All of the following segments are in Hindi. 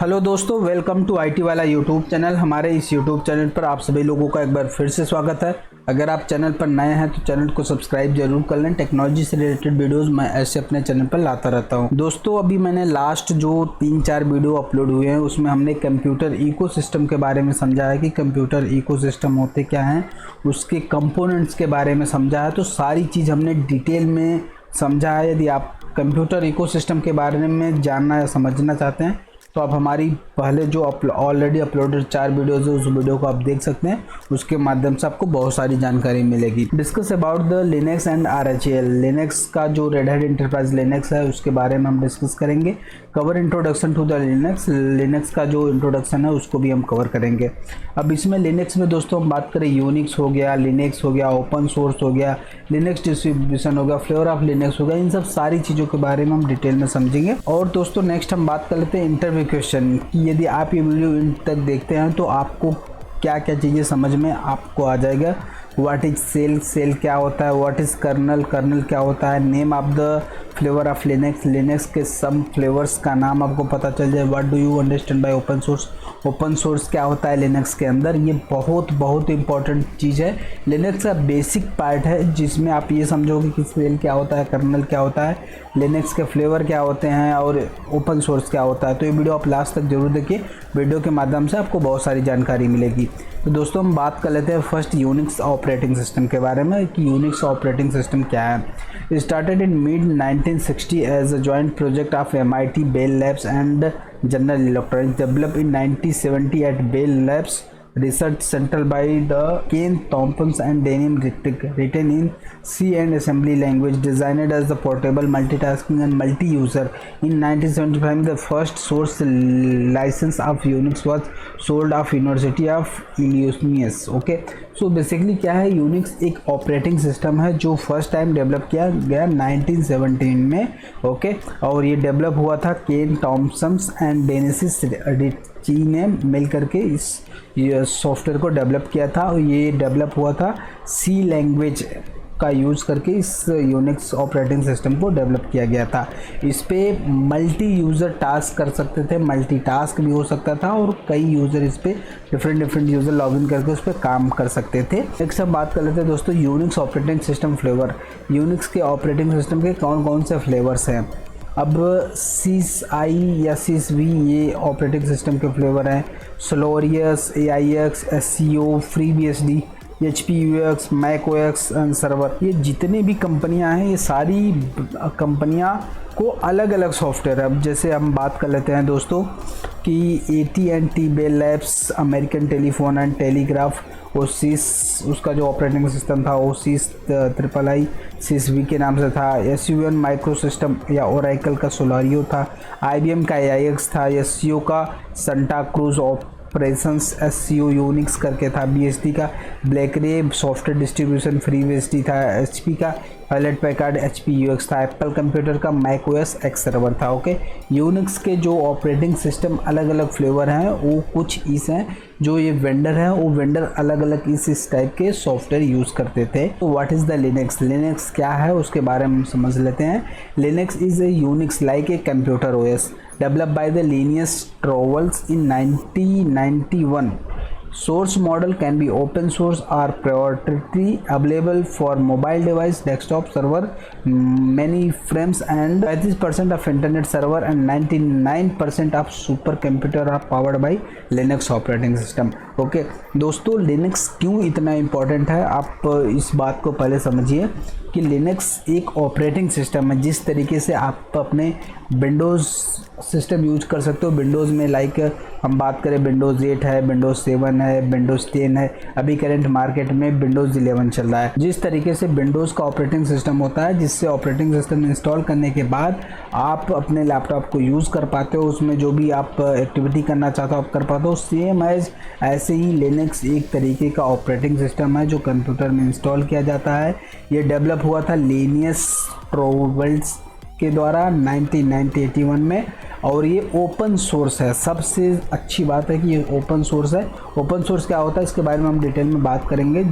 हेलो दोस्तों, वेलकम टू आईटी वाला यूट्यूब चैनल। हमारे इस यूट्यूब चैनल पर आप सभी लोगों का एक बार फिर से स्वागत है। अगर आप चैनल पर नए हैं तो चैनल को सब्सक्राइब जरूर कर लें। टेक्नोलॉजी से रिलेटेड वीडियोस मैं ऐसे अपने चैनल पर लाता रहता हूं। दोस्तों, अभी मैंने लास्ट जो 3-4 वीडियो अपलोड हुए हैं उसमें हमने कंप्यूटर इकोसिस्टम के बारे में समझा है कि कंप्यूटर इकोसिस्टम होते क्या हैं, उसके कंपोनेंट्स के बारे में समझा है। तो सारी चीज़ हमने डिटेल में समझा है। यदि आप कंप्यूटर इकोसिस्टम के बारे में जानना या समझना चाहते हैं तो आप हमारी पहले जो ऑलरेडी अपलोडेड 4 वीडियोज़ है उस वीडियो को आप देख सकते हैं। उसके माध्यम से आपको बहुत सारी जानकारी मिलेगी। Discuss about the Linux and RHEL। Linux का जो रेड हैट एंटरप्राइज लिनक्स है उसके बारे में हम डिस्कस करेंगे। Cover introduction to the Linux. Linux का जो इंट्रोडक्शन है उसको भी हम कवर करेंगे। अब इसमें लिनक्स में दोस्तों हम बात करें, यूनिक्स हो गया, लिनक्स हो गया, ओपन सोर्स हो गया, लिनक्स डिस्ट्रीब्यूशन हो गया, फ्लेवर ऑफ लिनक्स हो गया, इन सब सारी चीज़ों के बारे में हम डिटेल में समझेंगे। और दोस्तों नेक्स्ट हम बात कर लेते हैं इंटरव्यू क्वेश्चन कि यदि आप ये वीडियो इन तक देखते हैं तो आपको क्या क्या चीज़ें समझ में आपको आ जाएगा। व्हाट इज सेल, सेल क्या होता है, व्हाट इज कर्नल, कर्नल क्या होता है, name of the flavour of Linux, Linux के सब फ्लेवर्स का नाम आपको पता चल जाए। What do you understand by open source, open source क्या होता है लिनक्स के अंदर। ये बहुत इंपॉर्टेंट चीज़ है, लिनक्स का बेसिक पार्ट है जिसमें आप ये समझोगे कि सेल क्या होता है, कर्नल क्या होता है, लिनक्स के फ्लेवर क्या होते हैं और ओपन सोर्स क्या होता है। तो ये वीडियो आप लास्ट तक जरूर देखिए, वीडियो के माध्यम से आपको बहुत सारी जानकारी मिलेगी। तो दोस्तों हम बात कर लेते हैं फर्स्ट यूनिक्स ऑपरेटिंग सिस्टम के बारे में कि यूनिक्स ऑपरेटिंग सिस्टम क्या है। Started in mid 1960 as a joint project of MIT, Bell Labs and General Electronics, develop in 1970 at Bell Labs research center by the Ken Thompson and Daniel Rittig, written in C and assembly language, designed as the portable, multitasking and multi-user. In 1975 the first source license of Unix was sold of University of Illinois. Okay, so basically क्या है, यूनिक्स एक ऑपरेटिंग सिस्टम है जो फर्स्ट टाइम डेवलप किया गया 1917 में। ओके, और ये डेवलप हुआ था केन टॉम्पसन एंड डेनिस रिट्ची ने मिल करके इस सॉफ्टवेयर को डेवलप किया था। और ये डेवलप हुआ था C लैंग्वेज का यूज़ करके इस यूनिक्स ऑपरेटिंग सिस्टम को डेवलप किया गया था। इस पे मल्टी यूज़र टास्क कर सकते थे, मल्टी टास्क भी हो सकता था और कई यूज़र इस पे डिफरेंट यूज़र लॉगिन करके उस पर काम कर सकते थे। नेक्स्ट हम बात कर लेते हैं दोस्तों Unix operating system flavour. Unix के ऑपरेटिंग सिस्टम के कौन कौन से फ्लेवर्स हैं। अब SysI या SysV ये ऑपरेटिंग सिस्टम के फ्लेवर हैं। सोलोरियस, AIX, SCO, FreeBSD, HP UX, Mac OS and server. ये जितने भी कंपनियां हैं ये सारी कंपनियां को अलग अलग सॉफ्टवेयर है। अब जैसे हम बात कर लेते हैं दोस्तों कि AT&T, Bell Labs, American Telephone and Telegraph, OSIS उसका जो ऑपरेटिंग सिस्टम था OSIS III SysV के नाम से था। SUN माइक्रो सिस्टम या ओरेकल का सोलारियो था। IBM का AIX था। SCO का Santa Cruz operations SCO Unix करके था। BSD का ब्लैकरे सॉफ्टवेयर डिस्ट्रीब्यूशन FreeBSD था। HP का हाइलेट पैकार्ड HP UX था। एप्पल कंप्यूटर का Mac OS X सर्वर था। ओके, यूनिक्स के जो ऑपरेटिंग सिस्टम अलग अलग फ्लेवर हैं वो कुछ इस हैं, जो ये वेंडर हैं वो वेंडर अलग अलग इस टाइप के सॉफ्टवेयर यूज़ करते थे। तो what is the Linux, Linux क्या है उसके बारे में समझ लेते हैं। Linux is a Unix like a computer OS developed by the Linus Torvalds in 1991. Source model can be open source or proprietary, available for mobile device, desktop server, many frames, and 35% of internet server and 99% of supercomputer are powered by Linux operating system. Okay दोस्तों, लिनक्स क्यों इतना इम्पोर्टेंट है आप इस बात को पहले समझिए कि लिनक्स एक ऑपरेटिंग सिस्टम है। जिस तरीके से आप अपने विंडोज़ सिस्टम यूज कर सकते हो, विंडोज़ में लाइक हम बात करें विंडोज़ 8 है, विंडोज़ 7 है, विंडोज़ 10 है, अभी करंट मार्केट में विंडोज़ 11 चल रहा है। जिस तरीके से विंडोज़ का ऑपरेटिंग सिस्टम होता है जिससे ऑपरेटिंग सिस्टम इंस्टॉल करने के बाद आप अपने लैपटॉप को यूज़ कर पाते हो, उसमें जो भी आप एक्टिविटी करना चाहते हो आप कर पाते हो। सेम एज ऐसे ही लिनक्स एक तरीके का ऑपरेटिंग सिस्टम है जो कंप्यूटर में इंस्टॉल किया जाता है। ये डेवलप हुआ था लिनियस टॉरवल्ड्स के द्वारा 1981 में और ये ओपन सोर्स है। सबसे अच्छी बात है कि ये ओपन सोर्स है। ओपन सोर्स क्या होता है इसके बारे में हम डिटेल में बात करेंगे।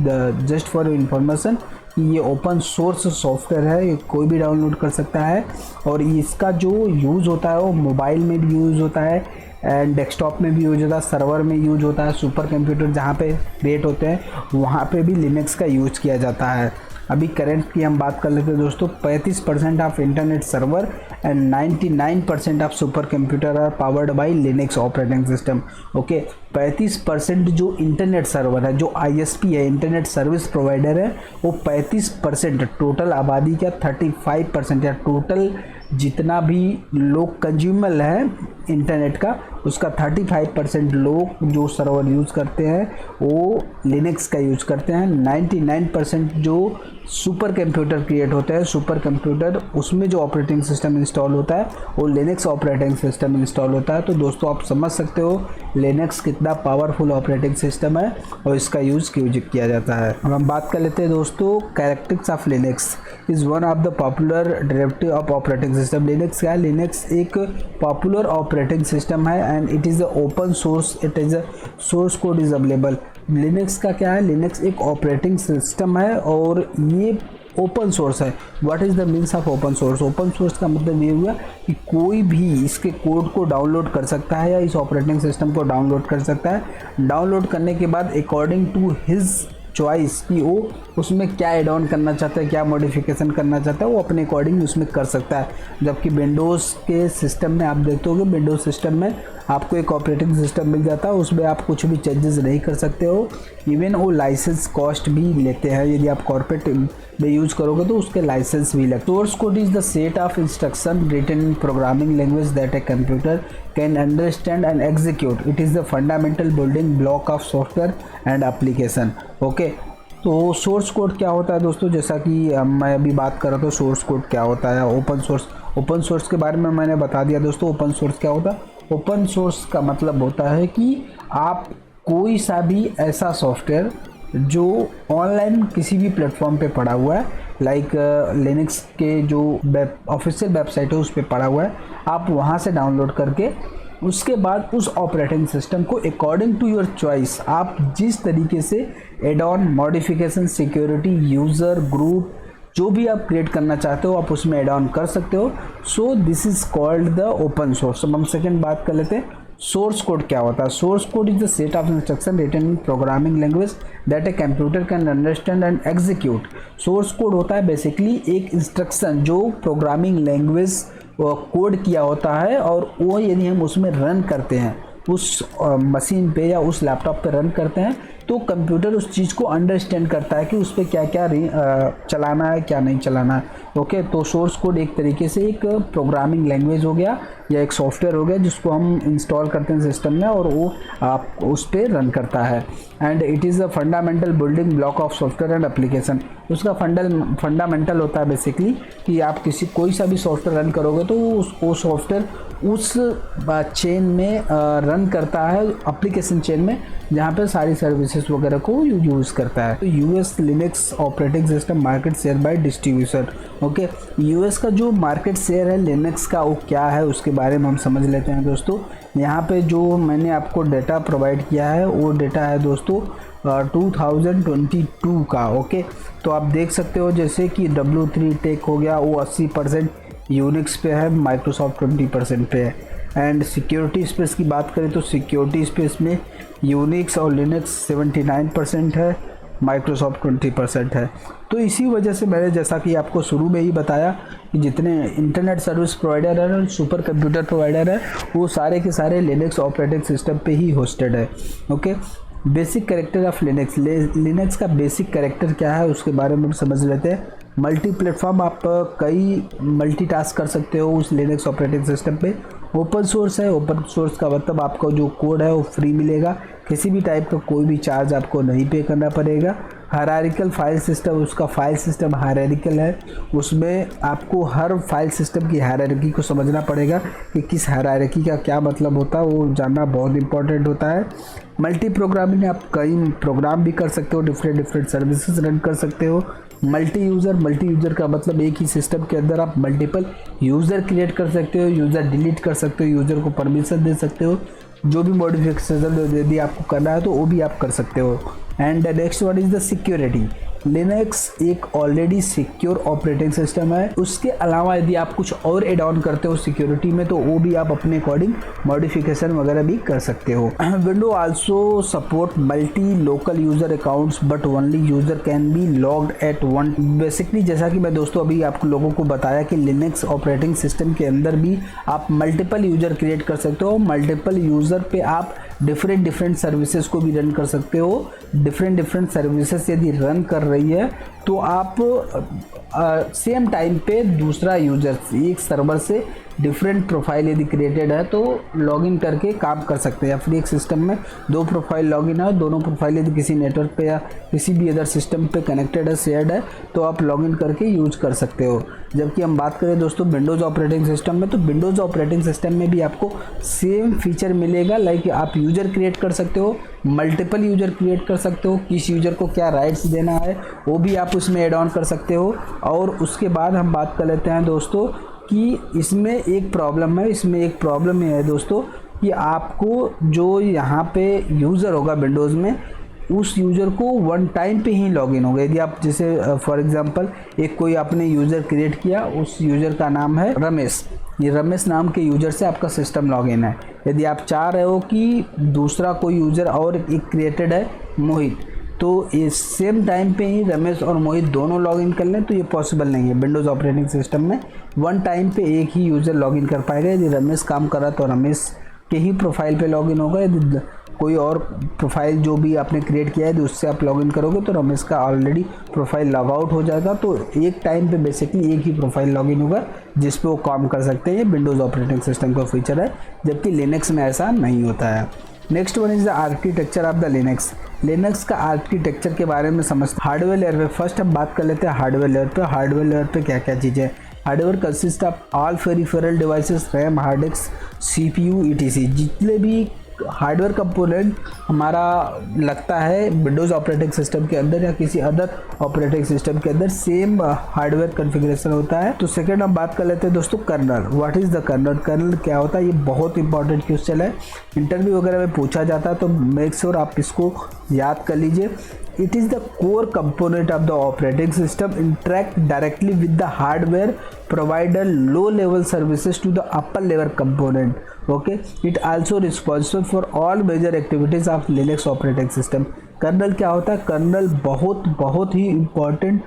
जस्ट फॉर इन्फॉर्मेशन कि ये ओपन सोर्स सॉफ्टवेयर है, ये कोई भी डाउनलोड कर सकता है और इसका जो यूज़ होता है वो मोबाइल में भी यूज़ होता है, एंड डेस्कटॉप में भी यूज होता है, सर्वर में यूज होता है, सुपर कंप्यूटर जहाँ पे क्रिएट होते हैं वहाँ पे भी लिनक्स का यूज किया जाता है। अभी करंट की हम बात कर लेते हैं दोस्तों, 35% of internet server and 99% of super computer are powered by Linux operating system. Okay, 35% जो इंटरनेट सर्वर है, जो ISP है, इंटरनेट सर्विस प्रोवाइडर है, वो 35% टोटल आबादी का 35% या टोटल जितना भी लोग कंज्यूमर है इंटरनेट का उसका 35% लोग जो सर्वर यूज़ करते हैं वो लिनक्स का यूज़ करते हैं। 99% जो सुपर कंप्यूटर क्रिएट होते हैं, सुपर कंप्यूटर उसमें जो ऑपरेटिंग सिस्टम इंस्टॉल होता है वो लिनक्स ऑपरेटिंग सिस्टम इंस्टॉल होता है। तो दोस्तों आप समझ सकते हो लिनक्स कितना पावरफुल ऑपरेटिंग सिस्टम है और इसका यूज़ किया जाता है। अब हम बात कर लेते हैं दोस्तों characteristics of Linux is one of the popular derivative of operating system. Linux क्या है? लिनक्स एक पॉपुलर ऑपरेटिंग सिस्टम है and it is open source, it is source code is available. Linux का क्या है? लिनक्स एक ऑपरेटिंग सिस्टम है और ये ओपन सोर्स है। What is the means of open source? Open source का मतलब ये हुआ कि कोई भी इसके कोड को डाउनलोड कर सकता है या इस ऑपरेटिंग सिस्टम को डाउनलोड कर सकता है। डाउनलोड करने के बाद अकॉर्डिंग टू हिज चॉइस कि वो उसमें क्या एड ऑन करना चाहता है, क्या मॉडिफिकेशन करना चाहता है, वो अपने अकॉर्डिंग उसमें कर सकता है। जबकि विंडोज़ के सिस्टम में आप देखते होगे, विंडोज़ सिस्टम में आपको एक ऑपरेटिंग सिस्टम मिल जाता है, उसमें आप कुछ भी चेंजेस नहीं कर सकते हो। इवन वो लाइसेंस कॉस्ट भी लेते हैं, यदि आप कॉर्पोरेट में यूज़ करोगे तो उसके लाइसेंस भी लगते हैं। Source code is the set of instruction written in programming language that a computer can understand and execute. It is the fundamental building block of software and application. Okay, तो सोर्स कोड क्या होता है दोस्तों? जैसा कि मैं अभी बात कर रहा था सोर्स कोड क्या होता है। ओपन सोर्स के बारे में मैंने बता दिया दोस्तों। ओपन सोर्स क्या होता है? ओपन सोर्स का मतलब होता है कि आप कोई सा भी ऐसा सॉफ्टवेयर जो ऑनलाइन किसी भी प्लेटफॉर्म पे पड़ा हुआ है, लाइक लिनक्स के जो ऑफिशियल वेबसाइट है उस पर पड़ा हुआ है, आप वहाँ से डाउनलोड करके उसके बाद उस ऑपरेटिंग सिस्टम को अकॉर्डिंग टू योर चॉइस आप जिस तरीके से add on, modification, security, user group जो भी आप क्रिएट करना चाहते हो आप उसमें एड ऑन कर सकते हो। So this is called the open source. अब हम सेकेंड बात कर लेते हैं सोर्स कोड क्या होता है। Source code is the set of instruction written in programming language that a computer can understand and execute. Source code होता है बेसिकली एक इंस्ट्रक्शन जो प्रोग्रामिंग लैंग्वेज कोड किया होता है और वो यदि हम उसमें रन करते हैं उस मशीन पे या उस लैपटॉप पे रन करते हैं तो कंप्यूटर उस चीज़ को अंडरस्टैंड करता है कि उस पर क्या क्या चलाना है, क्या नहीं चलाना है। ओके, तो सोर्स कोड एक तरीके से एक प्रोग्रामिंग लैंग्वेज हो गया या एक सॉफ्टवेयर हो गया जिसको हम इंस्टॉल करते हैं सिस्टम में और वो आप उस पर रन करता है। And it is a fundamental building block of software and application. उसका फंडामेंटल होता है बेसिकली कि आप कोई सा भी सॉफ्टवेयर रन करोगे तो वो सॉफ्टवेयर उस चेन में रन करता है, एप्लीकेशन चेन में, जहाँ पे सारी सर्विसेज वगैरह को यूज़ करता है। तो US Linux operating system market share by distribution. Okay, US का जो मार्केट शेयर है लिनक्स का वो क्या है उसके बारे में हम समझ लेते हैं दोस्तों। यहाँ पे जो मैंने आपको डेटा प्रोवाइड किया है वो डेटा है दोस्तों 2022 का। ओके, तो आप देख सकते हो जैसे कि W3 टेक हो गया वो 80% यूनिक्स पे है, माइक्रोसॉफ्ट 20% पे है। एंड सिक्योरिटी स्पेस की बात करें तो सिक्योरिटी स्पेस में यूनिक्स और लिनक्स 79% है, माइक्रोसॉफ्ट 20% है। तो इसी वजह से मैंने जैसा कि आपको शुरू में ही बताया कि जितने इंटरनेट सर्विस प्रोवाइडर है, सुपर कंप्यूटर प्रोवाइडर है, वो सारे के सारे लिनक्स ऑपरेटिंग सिस्टम पे ही होस्टेड है। Okay, basic character of Linux. Linux का बेसिक कैरेक्टर क्या है उसके बारे में समझ लेते हैं। मल्टी प्लेटफॉर्म, आप कई मल्टीटास्क कर सकते हो उस लिनक्स ऑपरेटिंग सिस्टम पे। ओपन सोर्स है, ओपन सोर्स का मतलब आपका जो कोड है वो फ्री मिलेगा, किसी भी टाइप का कोई भी चार्ज आपको नहीं पे करना पड़ेगा। हायरार्किकल फाइल सिस्टम, उसका फाइल सिस्टम हायरार्किकल है, उसमें आपको हर फाइल सिस्टम की हायरार्की को समझना पड़ेगा कि किस हायरार्की का क्या मतलब होता है, वो जानना बहुत इंपॉर्टेंट होता है। मल्टी प्रोग्रामिंग, आप कई प्रोग्राम भी कर सकते हो, डिफरेंट सर्विसेज रन कर सकते हो। मल्टी यूज़र का मतलब एक ही सिस्टम के अंदर आप मल्टीपल यूज़र क्रिएट कर सकते हो, यूज़र डिलीट कर सकते हो, यूज़र को परमिशन दे सकते हो, जो भी मॉडिफिकेशन यदि आपको करना है तो वो भी आप कर सकते हो। And next one is the security. Linux एक ऑलरेडी सिक्योर ऑपरेटिंग सिस्टम है, उसके अलावा यदि आप कुछ और एड ऑन करते हो सिक्योरिटी में तो वो भी आप अपने अकॉर्डिंग मॉडिफिकेशन वगैरह भी कर सकते हो। Window also support multi local user accounts but only user can be logged at one. Basically जैसा कि मैं दोस्तों अभी आप लोगों को बताया कि लिनक्स ऑपरेटिंग सिस्टम के अंदर भी आप मल्टीपल यूजर क्रिएट कर सकते हो। मल्टीपल यूजर पे आप डिफरेंट सर्विसेज को भी रन कर सकते हो। डिफरेंट सर्विसेज यदि रन कर रही है तो आप सेम टाइम पे दूसरा यूजर एक सर्वर से डिफरेंट प्रोफाइल यदि क्रिएटेड है तो लॉगिन करके काम कर सकते हैं। या फिर एक सिस्टम में दो प्रोफाइल लॉगिन है, दोनों प्रोफाइल यदि किसी नेटवर्क पे या किसी भी अदर सिस्टम पे कनेक्टेड है, शेयर्ड है, तो आप लॉगिन करके यूज कर सकते हो। जबकि हम बात करें दोस्तों विंडोज़ ऑपरेटिंग सिस्टम में, तो विंडोज़ ऑपरेटिंग सिस्टम में भी आपको सेम फीचर मिलेगा। लाइक आप यूजर क्रिएट कर सकते हो, मल्टीपल यूजर क्रिएट कर सकते हो, किस यूजर को क्या राइट्स देना है वो भी आप उसमें एड ऑन कर सकते हो। और उसके बाद हम बात कर लेते हैं दोस्तों कि इसमें एक प्रॉब्लम है दोस्तों कि आपको जो यहाँ पे यूज़र होगा विंडोज़ में, उस यूज़र को वन टाइम पे ही लॉगिन होगा। यदि आप जैसे फॉर एग्जांपल एक कोई आपने यूज़र क्रिएट किया, उस यूज़र का नाम है रमेश, ये रमेश नाम के यूज़र से आपका सिस्टम लॉगिन है। यदि आप चाह रहे हो कि दूसरा कोई यूज़र और एक क्रिएटेड है मोहित, तो ये सेम टाइम पे ही रमेश और मोहित दोनों लॉगिन कर लें तो ये पॉसिबल नहीं है। विंडोज़ ऑपरेटिंग सिस्टम में वन टाइम पे एक ही यूज़र लॉगिन कर पाएगा। यदि रमेश काम कर रहा तो रमेश के ही प्रोफाइल पे लॉगिन होगा। यदि कोई और प्रोफाइल जो भी आपने क्रिएट किया है यदि उससे आप लॉगिन करोगे तो रमेश का ऑलरेडी प्रोफाइल लॉग आउट हो जाएगा। तो एक टाइम पे बेसिकली एक ही प्रोफाइल लॉगिन होगा जिस पे वो काम कर सकते हैं। ये विंडोज़ ऑपरेटिंग सिस्टम का फीचर है, जबकि लिनक्स में ऐसा नहीं होता है। Next one is the architecture of the Linux. Linux का आर्किटेक्चर के बारे में समझते हार्डवेयर लेयर पे। फर्स्ट हम बात कर लेते हैं हार्डवेयर लेयर पे। हार्डवेयर लेयर पे क्या क्या चीज़ें। Hardware consist of all peripheral devices, RAM, hard disk, CPU, ETC। जितने भी हार्डवेयर कंपोनेंट हमारा लगता है विंडोज़ ऑपरेटिंग सिस्टम के अंदर या किसी अदर ऑपरेटिंग सिस्टम के अंदर सेम हार्डवेयर कॉन्फ़िगरेशन होता है। तो सेकंड हम बात कर लेते हैं दोस्तों kernel. What is the kernel? Kernel क्या होता है? ये बहुत इंपॉर्टेंट क्वेश्चन है, इंटरव्यू वगैरह में पूछा जाता है, तो मेक श्योर आप इसको याद कर लीजिए। It is the core component of the operating system, interact directly with the hardware, provide low level services to the upper level component. Okay, it also responsible for all major activities of Linux operating system. Kernel क्या होता है? कर्नल बहुत ही इम्पॉर्टेंट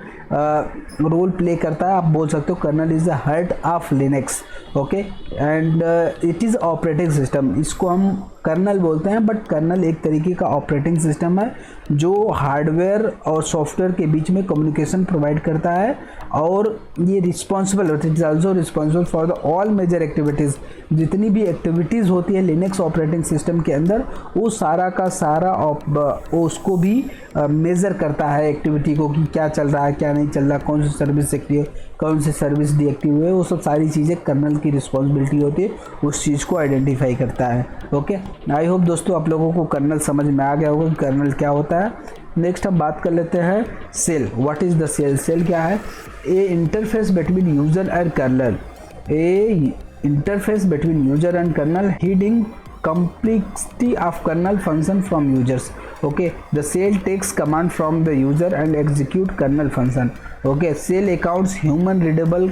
रोल प्ले करता है। आप बोल सकते हो kernel is the heart of Linux. Okay, and it is operating system. इसको हम कर्नल बोलते हैं, बट कर्नल एक तरीके का ऑपरेटिंग सिस्टम है जो हार्डवेयर और सॉफ्टवेयर के बीच में कम्युनिकेशन प्रोवाइड करता है। और ये रिस्पॉन्सिबल होता है, it is also responsible for the all major activities. जितनी भी एक्टिविटीज़ होती है लिनक्स ऑपरेटिंग सिस्टम के अंदर, वो सारा का सारा उसको भी मेज़र करता है एक्टिविटी को, कि क्या चल रहा है क्या नहीं चल रहा, कौन सी सर्विस एक्टिव है, कौन सी सर्विस डीएक्टिव है। वो सब सारी चीज़ें कर्नल की रिस्पॉन्सिबिलिटी होती है, उस चीज़ को आइडेंटिफाई करता है। ओके, आई होप दोस्तों आप लोगों को कर्नल समझ में आ गया होगा कि कर्नल क्या होता है। नेक्स्ट हम बात कर लेते हैं shell. What is the shell? Shell क्या है? A interface between user and kernel. A interface between user and kernel hiding complexity of kernel function from users. Okay, the shell takes command from the user and execute kernel function. Okay, shell accounts human readable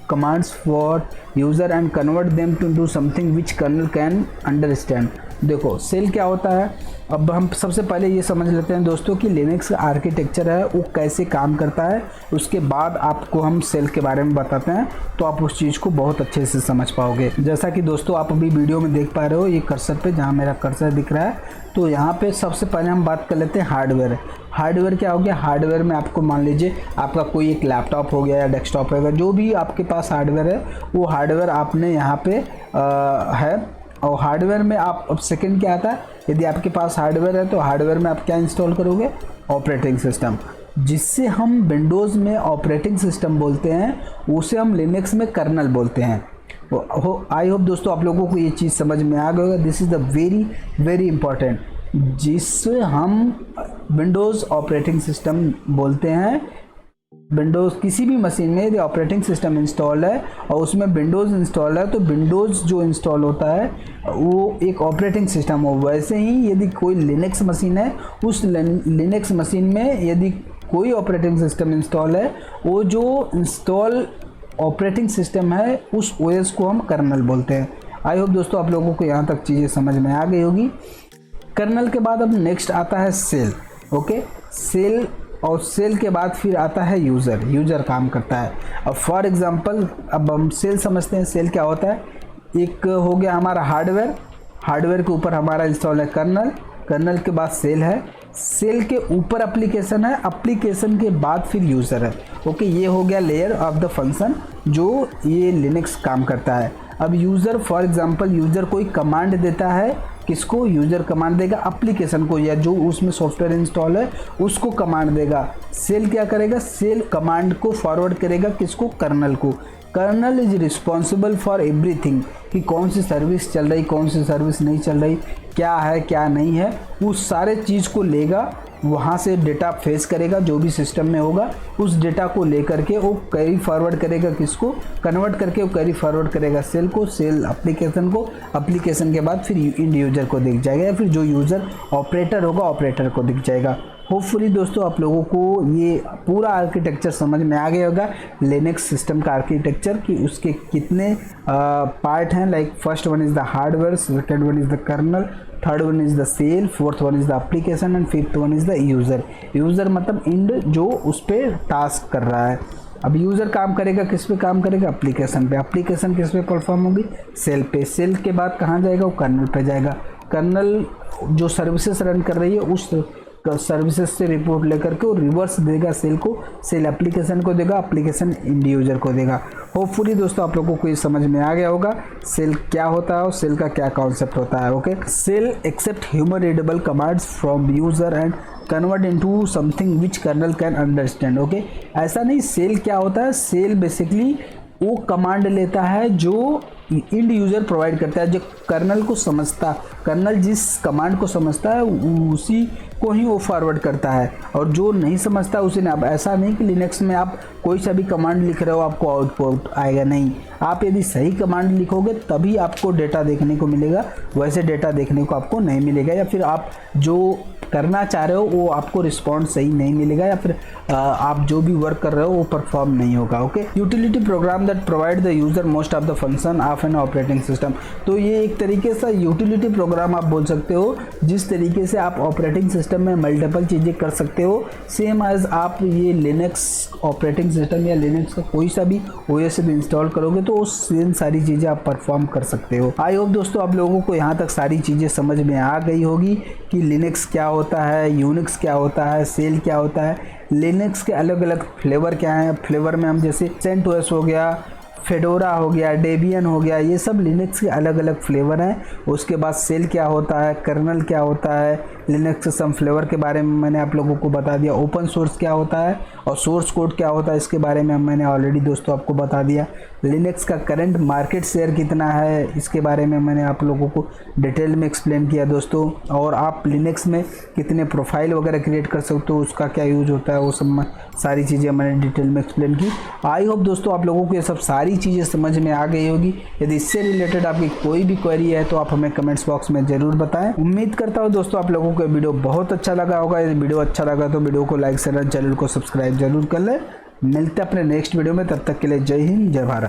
commands for user and convert them to something which kernel can understand. देखो सेल क्या होता है, अब हम सबसे पहले ये समझ लेते हैं दोस्तों कि लिनक्स का आर्किटेक्चर है वो कैसे काम करता है। उसके बाद आपको हम सेल के बारे में बताते हैं, तो आप उस चीज़ को बहुत अच्छे से समझ पाओगे। जैसा कि दोस्तों आप अभी वीडियो में देख पा रहे हो, ये कर्सर पे जहाँ मेरा कर्सर दिख रहा है, तो यहाँ पे सबसे पहले हम बात कर लेते हैं हार्डवेयर। हार्डवेयर क्या हो गया? हार्डवेयर में आपको मान लीजिए आपका कोई एक लैपटॉप हो गया या डेस्कटॉप होगा, जो भी आपके पास हार्डवेयर है वो हार्डवेयर आपने यहाँ पे है। और हार्डवेयर में आप, अब सेकंड क्या आता है, यदि आपके पास हार्डवेयर है तो हार्डवेयर में आप क्या इंस्टॉल करोगे? ऑपरेटिंग सिस्टम, जिससे हम विंडोज़ में ऑपरेटिंग सिस्टम बोलते हैं, उसे हम लिनक्स में कर्नल बोलते हैं। आई होप दोस्तों आप लोगों को ये चीज़ समझ में आ गया होगा। This is the very very important, जिससे हम विंडोज़ ऑपरेटिंग सिस्टम बोलते हैं। विंडोज़ किसी भी मशीन में यदि ऑपरेटिंग सिस्टम इंस्टॉल है और उसमें विंडोज़ इंस्टॉल है तो विंडोज़ जो इंस्टॉल होता है वो एक ऑपरेटिंग सिस्टम हो। वैसे ही यदि कोई लिनक्स मशीन है, उस लिनक्स मशीन में यदि कोई ऑपरेटिंग सिस्टम इंस्टॉल है, वो जो इंस्टॉल ऑपरेटिंग सिस्टम है उस ओएस को हम कर्नल बोलते हैं। आई होप दोस्तों आप लोगों को यहाँ तक चीज़ें समझ में आ गई होगी। कर्नल के बाद अब नेक्स्ट आता है सेल। ओके, सेल, और सेल के बाद फिर आता है यूज़र काम करता है। अब फॉर एग्जांपल अब हम सेल समझते हैं। सेल क्या होता है, एक हो गया हमारा हार्डवेयर के ऊपर हमारा इंस्टॉल है कर्नल के बाद सेल है, सेल के ऊपर एप्लीकेशन है, एप्लीकेशन के बाद फिर यूज़र है। ओके, ये हो गया लेयर ऑफ द फंक्शन जो ये लिनक्स काम करता है। अब यूज़र, फॉर एग्जांपल यूज़र कोई कमांड देता है, किसको? यूज़र कमांड देगा एप्लीकेशन को, या जो उसमें सॉफ्टवेयर इंस्टॉल है उसको कमांड देगा। सेल क्या करेगा? सेल कमांड को फॉरवर्ड करेगा किसको? कर्नल को। Kernel is responsible for everything, कि कौन सी सर्विस चल रही, कौन सी सर्विस नहीं चल रही, क्या है क्या नहीं है, उस सारे चीज़ को लेगा, वहाँ से डेटा फेस करेगा जो भी सिस्टम में होगा, उस डेटा को लेकर के वो कैरी फॉरवर्ड करेगा किसको? कन्वर्ट करके वो कैरी फॉरवर्ड करेगा सेल को, सेल एप्लीकेशन को, एप्लीकेशन के बाद फिर इंड यूज़र को दिख जाएगा, या फिर जो यूज़र ऑपरेटर होगा ऑपरेटर को दिख जाएगा। होपफुली दोस्तों आप लोगों को ये पूरा आर्किटेक्चर समझ में आ गया होगा, लिनक्स सिस्टम का आर्किटेक्चर, कि उसके कितने पार्ट हैं। Like first one is the hardware, second one is the kernel, third one is the shell, fourth one is the application and fifth one is the user मतलब इंड जो उस पर टास्क कर रहा है। अब यूज़र काम करेगा किस पे? काम करेगा एप्लीकेशन पे। एप्लीकेशन किस पे परफॉर्म होगी? सेल पे। सेल के बाद कहाँ जाएगा? वो कर्नल पे जाएगा। कर्नल जो सर्विसेज रन कर रही है उस सर्विसेज से रिपोर्ट लेकर के वो रिवर्स देगा सेल को, सेल एप्लीकेशन को देगा, एप्लीकेशन इंड यूज़र को देगा। होपफुली दोस्तों आप लोगों को ये समझ में आ गया होगा सेल क्या होता है और सेल का क्या कॉन्सेप्ट होता है। Okay, shell accept human readable commands from user and convert into something which kernel can understand. Okay, ऐसा नहीं, सेल क्या होता है? सेल बेसिकली वो कमांड लेता है जो इंड यूज़र प्रोवाइड करता है, जो कर्नल को समझता, कर्नल जिस कमांड को समझता है उसी को ही वो फॉरवर्ड करता है, और जो नहीं समझता उसे नहीं। अब ऐसा नहीं कि लिनक्स में आप कोई सा भी कमांड लिख रहे हो आपको आउटपुट आएगा, नहीं। आप यदि सही कमांड लिखोगे तभी आपको डेटा देखने को मिलेगा, वैसे डेटा देखने को आपको नहीं मिलेगा, या फिर आप जो करना चाह रहे हो वो आपको रिस्पॉन्स सही नहीं मिलेगा, या फिर आप जो भी वर्क कर रहे हो वो परफॉर्म नहीं होगा। Okay, utility programme that provide the user most of the function of an operating system. तो ये एक तरीके से यूटिलिटी प्रोग्राम आप बोल सकते हो, जिस तरीके से आप ऑपरेटिंग सिस्टम में मल्टीपल चीज़ें कर सकते हो, सेम एज आप ये लिनक्स ऑपरेटिंग सिस्टम या लिनक्स का कोई सा भी ओएस भी इंस्टॉल करोगे तो उस सेम सारी चीज़ें आप परफॉर्म कर सकते हो। आई होप दोस्तों आप लोगों को यहाँ तक सारी चीज़ें समझ में आ गई होगी कि लिनक्स क्या होता है, यूनिक्स क्या होता है, सेल क्या होता है, लिनक्स के अलग अलग फ्लेवर क्या हैं। फ्लेवर में हम जैसे सेंटोस हो गया, फेडोरा हो गया, डेबियन हो गया, ये सब लिनक्स के अलग अलग फ्लेवर हैं। उसके बाद सेल क्या होता है, कर्नल क्या होता है, लिनक्स के सम फ्लेवर के बारे में मैंने आप लोगों को बता दिया। ओपन सोर्स क्या होता है और सोर्स कोड क्या होता है इसके बारे में मैंने ऑलरेडी दोस्तों आपको बता दिया। लिनक्स का करंट मार्केट शेयर कितना है इसके बारे में मैंने आप लोगों को डिटेल में एक्सप्लेन किया दोस्तों। और आप लिनक्स में कितने प्रोफाइल वगैरह क्रिएट कर सकते हो, उसका क्या यूज होता है, वो सब सारी चीज़ें मैंने डिटेल में एक्सप्लेन की। आई होप दोस्तों आप लोगों को ये सब सारी चीज़ें समझ में आ गई होगी। यदि इससे रिलेटेड आपकी कोई भी क्वेरी है तो आप हमें कमेंट्स बॉक्स में ज़रूर बताएं। उम्मीद करता हूँ दोस्तों आप लोगों को वीडियो बहुत अच्छा लगा होगा। यदि वीडियो अच्छा लगा तो वीडियो को लाइक शेयर, चैनल को सब्सक्राइब जरूर कर लें। मिलते हैं अपने नेक्स्ट वीडियो में, तब तक के लिए जय हिंद, जय भारत।